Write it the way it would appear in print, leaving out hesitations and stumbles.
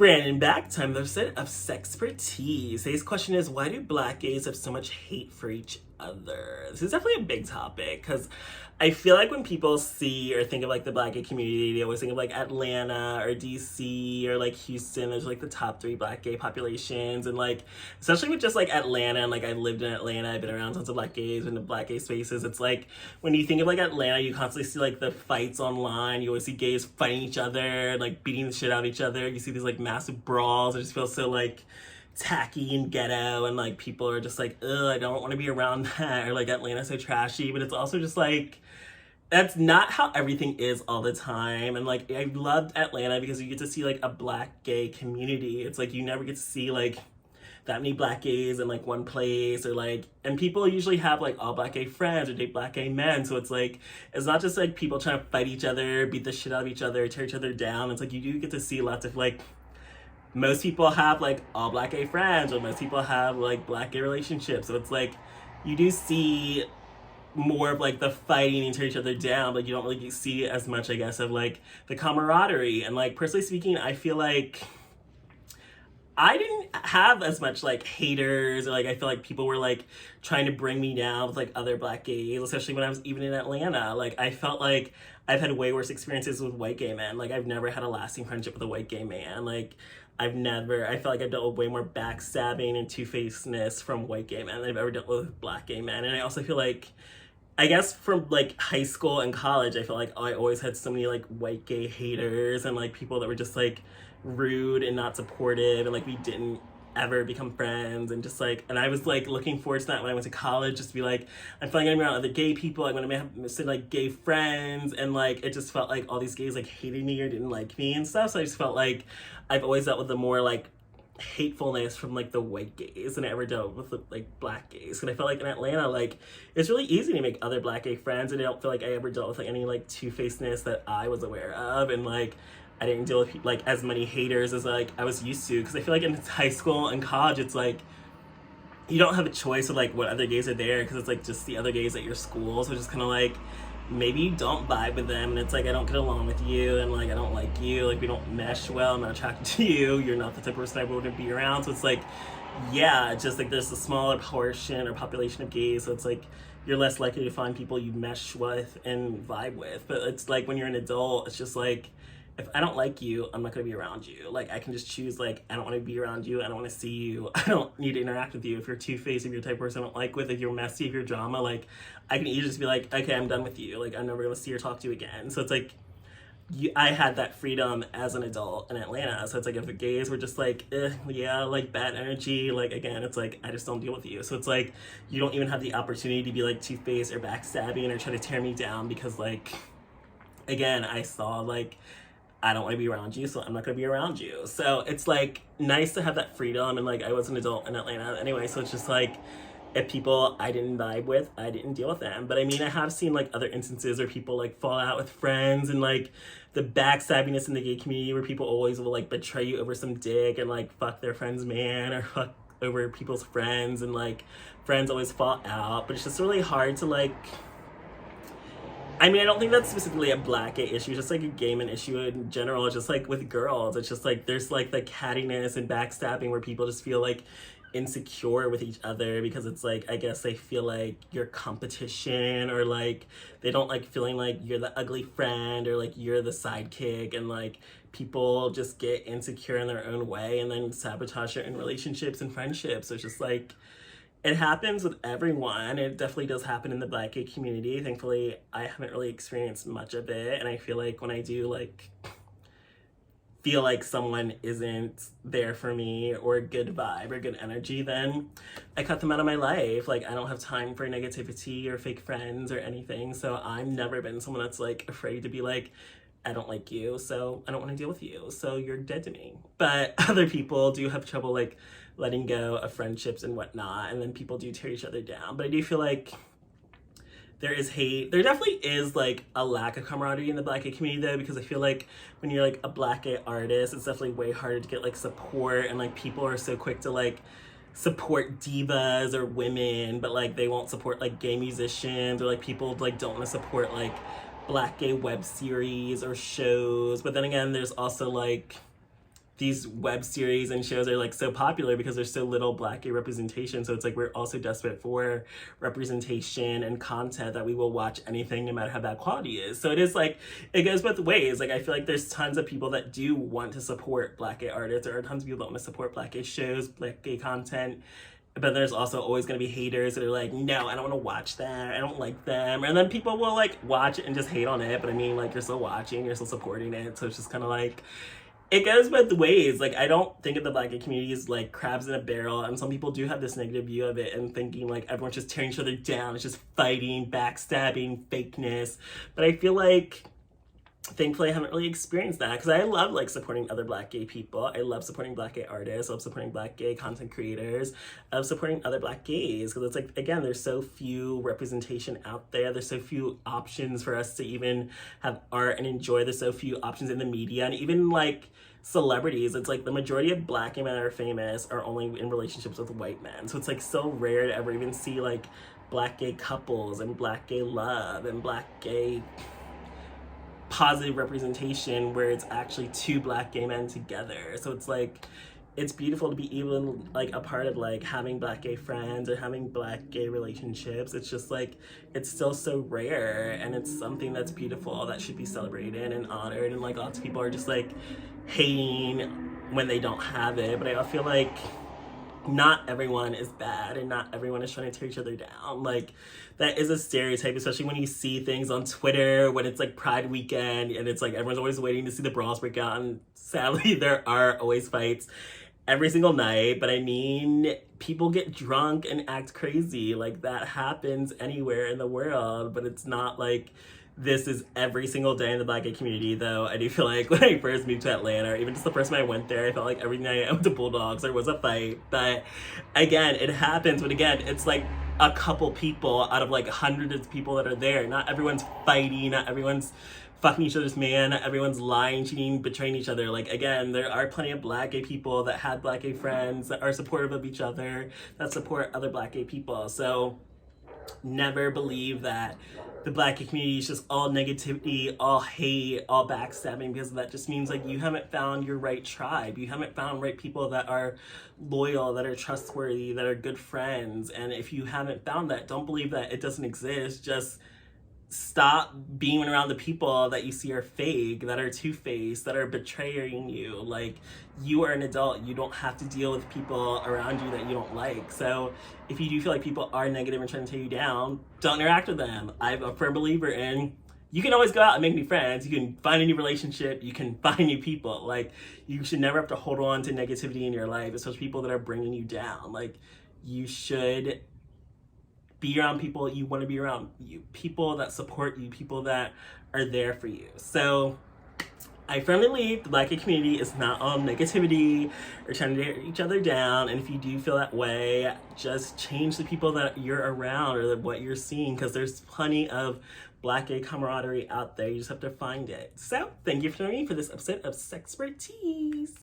Brandon back, time of SexxxPerTease. Today's question is, why do black gays have so much hate for each other? This is definitely a big topic because I feel like when people see or think of like the black gay community, they always think of like Atlanta or DC or like Houston. There's like the top 3 black gay populations, and like especially with just like Atlanta, and like I lived in Atlanta, I've been around tons of black gays in the black gay spaces. It's like when you think of like Atlanta, you constantly see like the fights online. You always see gays fighting each other, like beating the shit out of each other. You see these like massive brawls. It just feels so like tacky and ghetto, and like people are just like, ugh, I don't want to be around that, or like Atlanta's so trashy. But it's also just like, that's not how everything is all the time. And like I loved Atlanta because you get to see like a black gay community. It's like you never get to see like that many black gays in like one place, or like, and people usually have like all black gay friends or date black gay men. So it's like, it's not just like people trying to fight each other, beat the shit out of each other, tear each other down. It's like you do get to see lots of like, most people have like all black gay friends, or most people have like black gay relationships. So it's like you do see more of like the fighting and tear each other down, but you don't really see as much, I guess, of like the camaraderie. And like personally speaking, I feel like I didn't have as much like haters, or like I feel like people were like trying to bring me down with like other black gays, especially when I was even in Atlanta. Like I felt like I've had way worse experiences with white gay men. Like I've never had a lasting friendship with a white gay man. Like I felt like I've dealt with way more backstabbing and two-facedness from white gay men than I've ever dealt with black gay men. And I also feel like, I guess from like high school and college, I feel like I always had so many like white gay haters, and like people that were just like rude and not supportive, and like we didn't ever become friends. And just like, and I was like looking forward to that when I went to college, just to be like, I'm finally gonna be around other gay people, I'm gonna have some like gay friends. And like it just felt like all these gays like hated me or didn't like me and stuff. So I just felt like I've always dealt with the more like hatefulness from like the white gays than I ever dealt with the like black gays. And I felt like in Atlanta, like it's really easy to make other black gay friends, and I don't feel like I ever dealt with like any like two-facedness that I was aware of. And like I didn't deal with like as many haters as like I was used to, because I feel like in high school and college, it's like you don't have a choice of like what other gays are there, because it's like just the other gays at your school. So it's just kind of like, maybe you don't vibe with them, and it's like I don't get along with you, and like I don't like you, like we don't mesh well, I'm not attracted to you, you're not the type of person I would be around. So it's like, yeah, just like there's a smaller portion or population of gays, so it's like you're less likely to find people you mesh with and vibe with. But it's like when you're an adult, it's just like, if I don't like you, I'm not going to be around you. Like, I can just choose, like, I don't want to be around you. I don't want to see you. I don't need to interact with you. If you're two-faced, if you're the type of person I don't like with, if you're messy, if you're drama, like, I can easily just be like, okay, I'm done with you. Like, I'm never going to see or talk to you again. So it's like, I had that freedom as an adult in Atlanta. So it's like, if the gays were just like, yeah, like bad energy, like, again, it's like, I just don't deal with you. So it's like, you don't even have the opportunity to be like two-faced or backstabbing or try to tear me down, because like, again, I saw like, I don't want to be around you, so I'm not going to be around you. So it's like nice to have that freedom. And like I was an adult in Atlanta anyway, so it's just like, if people I didn't vibe with, I didn't deal with them. But I mean, I have seen like other instances where people like fall out with friends, and like the backstabbiness in the gay community where people always will like betray you over some dick and like fuck their friend's man, or fuck over people's friends, and like friends always fall out. But it's just really hard to like, I mean, I don't think that's specifically a black gay issue, just like a gay man issue in general. It's just like with girls, it's just like there's like the cattiness and backstabbing where people just feel like insecure with each other, because it's like, I guess they feel like you're competition, or like they don't like feeling like you're the ugly friend, or like you're the sidekick, and like people just get insecure in their own way and then sabotage their own relationships and friendships. So it's just like, it happens with everyone. It definitely does happen in the black gay community. Thankfully, I haven't really experienced much of it. And I feel like when I do like feel like someone isn't there for me, or a good vibe or good energy, then I cut them out of my life. Like I don't have time for negativity or fake friends or anything. So I've never been someone that's like afraid to be like, I don't like you, so I don't want to deal with you, so you're dead to me. But other people do have trouble like letting go of friendships and whatnot, and then people do tear each other down. But I do feel like there is hate. There definitely is like a lack of camaraderie in the black gay community though, because I feel like when you're like a black gay artist, it's definitely way harder to get like support, and like people are so quick to like support divas or women, but like they won't support like gay musicians, or like people like don't want to support like black gay web series or shows. But then again, there's also like these web series and shows are like so popular because there's so little black gay representation. So it's like we're also desperate for representation and content that we will watch anything no matter how bad quality is. So it is like, it goes both ways. Like I feel like there's tons of people that do want to support black gay artists. There are tons of people that want to support black gay shows, black gay content. But there's also always going to be haters that are like, no, I don't want to watch that. I don't like them. And then people will like watch it and just hate on it. But I mean, like, you're still watching, you're still supporting it. So it's just kind of like, it goes both ways. Like, I don't think of the black gay community as like crabs in a barrel. And some people do have this negative view of it and thinking like everyone's just tearing each other down. It's just fighting, backstabbing, fakeness. But I feel like, thankfully, I haven't really experienced that because I love like supporting other black gay people. I love supporting black gay artists. I love supporting black gay content creators. I love supporting other black gays because it's like, again, there's so few representation out there. There's so few options for us to even have art and enjoy. There's so few options in the media and even like celebrities. It's like the majority of black gay men that are famous are only in relationships with white men. So it's like so rare to ever even see like black gay couples and black gay love and black gay positive representation where it's actually two black gay men together. So it's like, it's beautiful to be even like a part of like having black gay friends or having black gay relationships. It's just like, it's still so rare and it's something that's beautiful that should be celebrated and honored. And like lots of people are just like hating when they don't have it. But I feel like not everyone is bad and not everyone is trying to tear each other down. Like that is a stereotype, especially when you see things on Twitter when it's like Pride weekend and it's like everyone's always waiting to see the brawls break out, and sadly there are always fights every single night. But I mean, people get drunk and act crazy. Like that happens anywhere in the world, but it's not like this is every single day in the black gay community. Though I do feel like when I first moved to Atlanta, or even just the first time I went there, I felt like every night I went to Bulldogs there was a fight. But again, it happens. But again, it's like a couple people out of like hundreds of people that are there. Not everyone's fighting, not everyone's fucking each other's man, not everyone's lying, cheating, betraying each other. Like again, there are plenty of black gay people that had black gay friends that are supportive of each other, that support other black gay people. So never believe that the black gay community is just all negativity, all hate, all backstabbing, because that just means like you haven't found your right tribe. You haven't found right people that are loyal, that are trustworthy, that are good friends. And if you haven't found that, don't believe that it doesn't exist. Just stop being around the people that you see are fake, that are two-faced, that are betraying you. Like, you are an adult. You don't have to deal with people around you that you don't like. So if you do feel like people are negative and trying to tear you down, don't interact with them. I'm a firm believer in, you can always go out and make new friends. You can find a new relationship. You can find new people. Like, you should never have to hold on to negativity in your life, especially people that are bringing you down. Like, you should be around people you want to be around, you people that support you, people that are there for you. So I firmly believe the black gay community is not all negativity or trying to tear each other down. And if you do feel that way, just change the people that you're around or what you're seeing, because there's plenty of black gay camaraderie out there. You just have to find it. So thank you for joining me for this episode of SexxxPerTease.